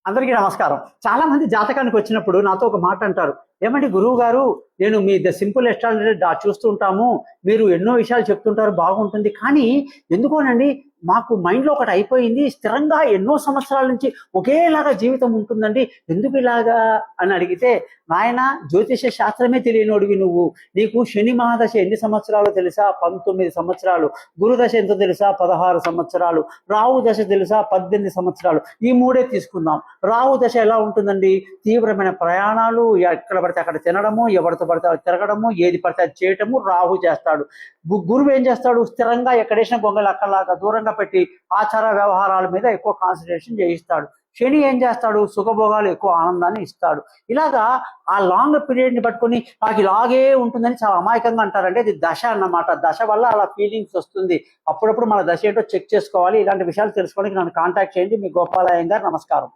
అందరికీ నమస్కారం. చాలా మంది జాతకానికి వచ్చినప్పుడు నాతో ఒక మాట అంటారు. ఏమండి గురువు గారు, నేను మీ ద సింపుల్ ఎస్ట్రాలజీ చూస్తూ ఉంటాము. మీరు ఎన్నో విషయాలు చెప్తుంటారు, బాగుంటుంది. కానీ ఎందుకోనండి మాకు మైండ్లో ఒకటి అయిపోయింది. స్థిరంగా ఎన్నో సంవత్సరాల నుంచి ఒకేలాగా జీవితం ఉంటుందండి. ఎందుకు ఇలాగా అని అడిగితే, నాయన జ్యోతిష శాస్త్రమే తెలియనోడివి నువ్వు. నీకు శని మహాదశ ఎన్ని సంవత్సరాలు తెలుసా? 19 సంవత్సరాలు. గురుదశ ఎంతో తెలుసా? 16 సంవత్సరాలు. రాహు దశ తెలుసా? 18 సంవత్సరాలు. ఈ మూడే తీసుకుందాం. రాహు దశ ఎలా ఉంటుందండి? తీవ్రమైన ప్రయాణాలు, ఎక్కడ పడితే అక్కడ తినడము, ఎవరితో పడితే అక్కడ తిరగడము, ఏది పడితే అది చేయటము రాహు చేస్తాడు. గురువు ఏం చేస్తాడు? స్థిరంగా ఎక్కడేసిన గొంగలు అక్కలాగా దూరంగా పెట్టి ఆచార వ్యవహారాల మీద ఎక్కువ కాన్సన్ట్రేషన్ చేయిస్తాడు. శని ఏం చేస్తాడు? సుఖభోగాలు, ఎక్కువ ఆనందాన్ని ఇస్తాడు. ఇలాగా ఆ లాంగ్ పీరియడ్ని పట్టుకొని నాకు ఇలాగే ఉంటుందని చాలా అమాయకంగా అంటారంటే ఇది దశ అన్నమాట. దశ వల్ల అలా ఫీలింగ్స్ వస్తుంది. అప్పుడప్పుడు మన దశ ఏంటో చెక్ చేసుకోవాలి. ఇలాంటి విషయాలు తెలుసుకోవడానికి నన్ను కాంటాక్ట్ చేయండి. మీ గోపాలయ్య గారు. నమస్కారం.